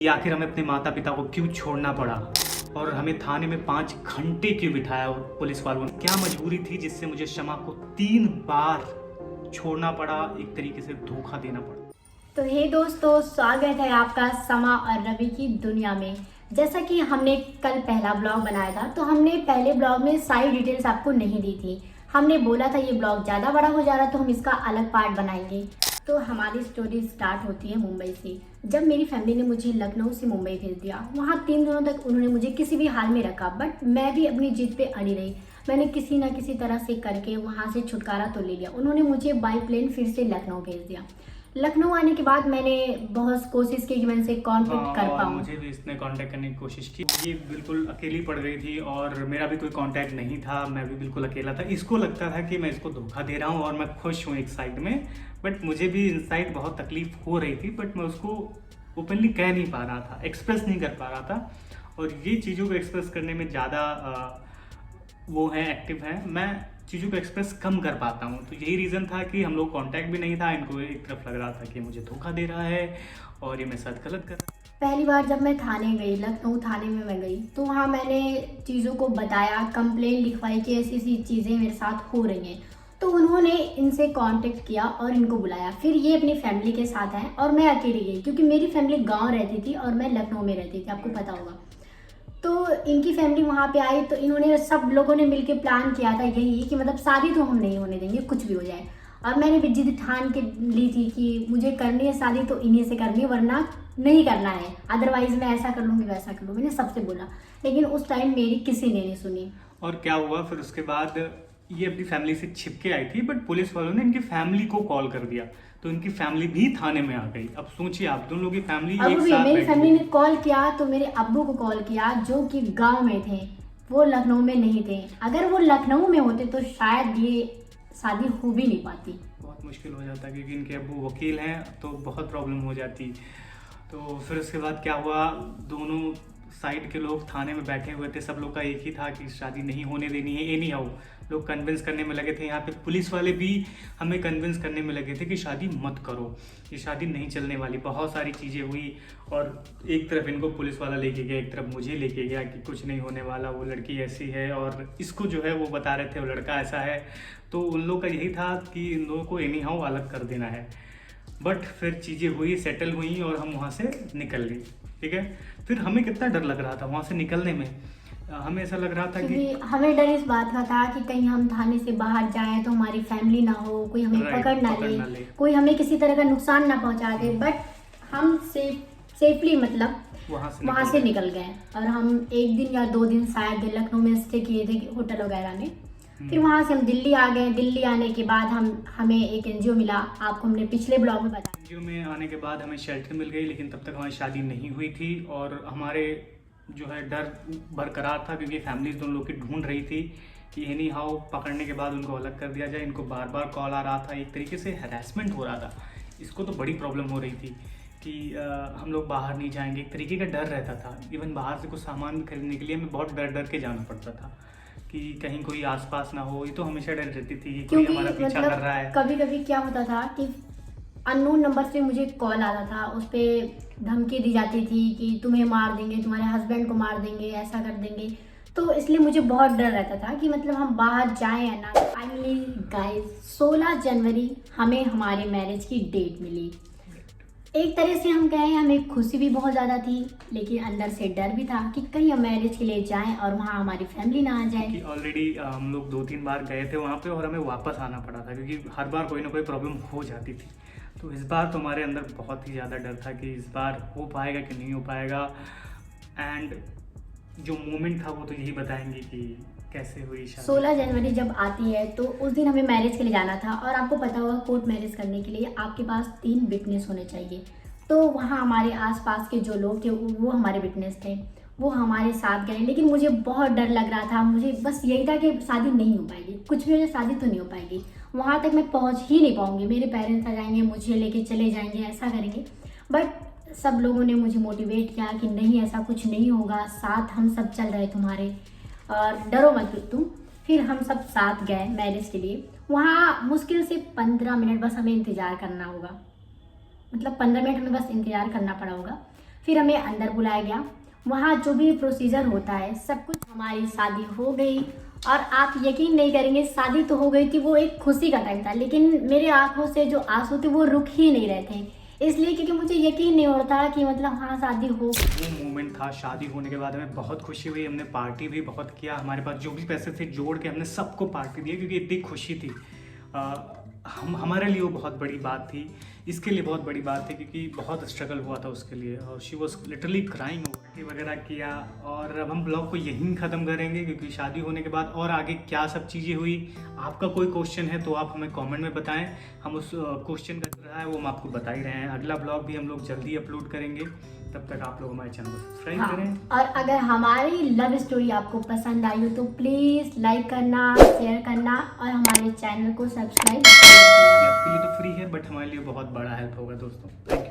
कि आखिर हमें अपने माता पिता को क्यों छोड़ना पड़ा और हमें थाने में 5 घंटे क्यों बिठाया और पुलिस वालों ने। क्या मजबूरी थी जिससे मुझे शमा को 3 बार छोड़ना पड़ा, एक तरीके से धोखा देना पड़ा। तो हे दोस्तों, स्वागत है आपका समा और रवि की दुनिया में। जैसा कि हमने कल पहला ब्लॉग बनाया था, तो हमने पहले ब्लॉग में सारी डिटेल्स आपको नहीं दी थी। हमने बोला था ये ब्लॉग ज़्यादा बड़ा हो जा रहा है तो हम इसका अलग पार्ट बनाएंगे। तो हमारी स्टोरी स्टार्ट होती है मुंबई से। जब मेरी फैमिली ने मुझे लखनऊ से मुंबई भेज दिया, वहाँ 3 दिनों तक उन्होंने मुझे किसी भी हाल में रखा, बट मैं भी अपनी जिद पे अड़ी रही। मैंने किसी ना किसी तरह से करके वहाँ से छुटकारा तो ले लिया। उन्होंने मुझे बाई प्लेन फिर से लखनऊ भेज दिया। लखनऊ आने के बाद मैंने बहुत कोशिश की कि मैं इनसे कांटेक्ट कर पाऊँ। मुझे भी इसने कांटेक्ट करने की कोशिश की। ये बिल्कुल अकेली पड़ गई थी और मेरा भी कोई कांटेक्ट नहीं था। मैं भी बिल्कुल अकेला था। इसको लगता था कि मैं इसको धोखा दे रहा हूँ और मैं खुश हूँ एक साइड में, बट मुझे भी इनसाइड बहुत तकलीफ हो रही थी। बट मैं उसको ओपनली कह नहीं पा रहा था, एक्सप्रेस नहीं कर पा रहा था। और ये चीज़ों को एक्सप्रेस करने में ज़्यादा वो है, एक्टिव है। मैं चीज़ों को एक्सप्रेस कम कर पाता हूँ। तो यही रीज़न था कि हम लोग कांटेक्ट भी नहीं था। इनको एक तरफ लग रहा था कि मुझे धोखा दे रहा है और ये मेरे साथ गलत कर रहा है। पहली बार जब मैं थाने गई, लखनऊ थाने में मैं गई, तो वहाँ मैंने चीज़ों को बताया, कंप्लेन लिखवाई कि ऐसी ऐसी चीज़ें मेरे साथ हो रही हैं। तो उन्होंने इनसे कांटेक्ट किया और इनको बुलाया। फिर ये अपनी फैमिली के साथ हैं और मैं अकेली गई, क्योंकि मेरी फैमिली गाँव रहती थी और मैं लखनऊ में रहती थी, आपको पता होगा। तो इनकी फैमिली वहाँ पे आई, तो इन्होंने सब लोगों ने मिलके प्लान किया था यही कि मतलब शादी तो हम नहीं होने देंगे, कुछ भी हो जाए। और मैंने भी जिद ठान के ली थी कि मुझे करनी है शादी तो इन्हीं से करनी है, वरना नहीं करना है, अदरवाइज मैं ऐसा कर लूँगी वैसा कर लूँगी। मैंने सबसे बोला, लेकिन उस टाइम मेरी किसी ने नहीं सुनी। और क्या हुआ फिर उसके बाद, ये अपनी फैमिली से छिप के आई थी, बट पुलिस वालों ने इनकी फैमिली को कॉल कर दिया, तो इनकी फैमिली भी थाने में आ गई। अब सोचिए आप, दोनों लोग की फैमिली एक साथ मेरी बैठी फैमिली हुई। ने कॉल किया तो मेरे अब्बू को कॉल किया, जो कि गांव में थे, वो लखनऊ में नहीं थे। अगर वो लखनऊ में होते तो शायद ये शादी हो भी नहीं पाती। बहुत मुश्किल हो जाता क्योंकि इनके अब्बू वकील हैं, तो बहुत प्रॉब्लम हो जाती। तो फिर उसके बाद क्या हुआ, दोनों साइड के लोग थाने में बैठे हुए थे। सब लोग का एक ही था कि शादी नहीं होने देनी है। एनी हाउ लोग कन्विंस करने में लगे थे। यहाँ पे पुलिस वाले भी हमें कन्विंस करने में लगे थे कि शादी मत करो, ये शादी नहीं चलने वाली। बहुत सारी चीज़ें हुई और एक तरफ इनको पुलिस वाला लेके गया, एक तरफ मुझे लेके गया कि कुछ नहीं होने वाला, वो लड़की ऐसी है और इसको जो है वो बता रहे थे वो लड़का ऐसा है। तो उन लोग का यही था कि इन लोगों को एनी हाउ अलग कर देना है। बट फिर चीज़ें हुई, सेटल हुई और हम वहाँ से निकल गए। ठीक है, फिर हमें कितना डर लग रहा था वहाँ से निकलने में। हमें ऐसा लग रहा था कि हमें डर इस बात का था कि कहीं हम थाने से बाहर जाएं तो हमारी फैमिली ना हो, कोई हमें पकड़ ना ले, कोई हमें किसी तरह का नुकसान ना पहुंचा दे। बट हम सेफली मतलब वहाँ से निकल गए। और हम 1 दिन या 2 दिन शायद लखनऊ में स्टे किए थे होटल वगैरह में। फिर वहाँ से हम दिल्ली आ गए। दिल्ली आने के बाद हमें एक एनजीओ मिला, आपको हमने पिछले ब्लॉग में बताया। एनजीओ में आने के बाद हमें शेल्टर मिल गई, लेकिन तब तक हमारी शादी नहीं हुई थी और हमारे जो है डर बरकरार था, क्योंकि फैमिली दोनों लोग की ढूंढ रही थी कि एनी हाउ पकड़ने के बाद उनको अलग कर दिया जाए। इनको बार बार कॉल आ रहा था, एक तरीके से हैरेसमेंट हो रहा था। इसको तो बड़ी प्रॉब्लम हो रही थी कि हम लोग बाहर नहीं जाएंगे, एक तरीके का डर रहता था। इवन बाहर से कुछ सामान खरीदने के लिए हमें बहुत डर के जाना पड़ता था कि कहीं कोई आसपास ना हो। ये तो हमेशा डर रहती थी कि कोई हमारा पीछा कर रहा है। कभी कभी क्या होता था कि अननोन नंबर से मुझे कॉल आता था, उस पर धमकी दी जाती थी कि तुम्हें मार देंगे, तुम्हारे हस्बैंड को मार देंगे, ऐसा कर देंगे। तो इसलिए मुझे बहुत डर रहता था कि मतलब हम बाहर जाएं या ना। फाइनली गाइस, 16 जनवरी हमें हमारे मैरिज की डेट मिली। एक तरह से हम कहें, हमें खुशी भी बहुत ज़्यादा थी, लेकिन अंदर से डर भी था कि कहीं हम मैरिज के लिए जाएं और वहाँ हमारी फैमिली ना आ जाए। कि ऑलरेडी हम लोग 2-3 बार गए थे वहाँ पे और हमें वापस आना पड़ा था, क्योंकि हर बार कोई ना कोई प्रॉब्लम हो जाती थी। तो इस बार तो हमारे अंदर बहुत ही ज़्यादा डर था कि इस बार हो पाएगा कि नहीं हो पाएगा। एंड जो मोमेंट था वो तो यही बताएंगे कि कैसे हुई शादी। 16 जनवरी जब आती है तो उस दिन हमें मैरिज के लिए जाना था। और आपको पता होगा, कोर्ट मैरिज करने के लिए आपके पास 3 विटनेस होने चाहिए। तो वहाँ हमारे आसपास के जो लोग थे वो हमारे विटनेस थे, वो हमारे साथ गए। लेकिन मुझे बहुत डर लग रहा था। मुझे बस यही था कि शादी नहीं हो पाएगी, कुछ भी हो जाए शादी तो नहीं हो पाएगी, वहाँ तक मैं पहुँच ही नहीं पाऊँगी, मेरे पेरेंट्स आ जाएंगे, मुझे लेके चले जाएंगे, ऐसा करेंगे। बट सब लोगों ने मुझे मोटिवेट किया कि नहीं, ऐसा कुछ नहीं होगा, साथ हम सब चल रहे तुम्हारे, और डरो मत तुम। फिर हम सब साथ गए मैरिज के लिए। वहाँ मुश्किल से 15 मिनट बस हमें इंतज़ार करना होगा, मतलब 15 मिनट हमें बस इंतज़ार करना पड़ा होगा। फिर हमें अंदर बुलाया गया। वहाँ जो भी प्रोसीजर होता है सब कुछ, हमारी शादी हो गई। और आप यकीन नहीं करेंगे, शादी तो हो गई थी, वो एक खुशी का टाइम था, लेकिन मेरे आंखों से जो आंसू थे वो रुक ही नहीं रहे थे, इसलिए क्योंकि मुझे यकीन नहीं होता कि मतलब हाँ शादी हो। वो मोमेंट था, शादी होने के बाद हमें बहुत खुशी हुई, हमने पार्टी भी बहुत किया, हमारे पास जो भी पैसे थे जोड़ के हमने सबको पार्टी दी, क्योंकि इतनी खुशी थी। हमारे लिए वो बहुत बड़ी बात थी, इसके लिए बहुत बड़ी बात थी, क्योंकि बहुत स्ट्रगल हुआ था उसके लिए, और शी वॉज लिटरली क्राइंग वगैरह किया। और अब हम ब्लॉग को यहीं ख़त्म करेंगे, क्योंकि शादी होने के बाद और आगे क्या सब चीज़ें हुई। आपका कोई क्वेश्चन है तो आप हमें कमेंट में बताएं, हम उस क्वेश्चन का रहा है वो हम आपको बता ही रहे हैं। अगला ब्लॉग भी हम लोग जल्दी अपलोड करेंगे, तब तक आप लोग हमारे चैनल को सब्सक्राइब करें। और अगर हमारी लव स्टोरी आपको पसंद आई हो तो प्लीज़ लाइक करना, शेयर करना और हमारे चैनल को सब्सक्राइब करना। आपके लिए तो फ्री है, बट हमारे लिए बहुत बड़ा हेल्प होगा दोस्तों। Thank you.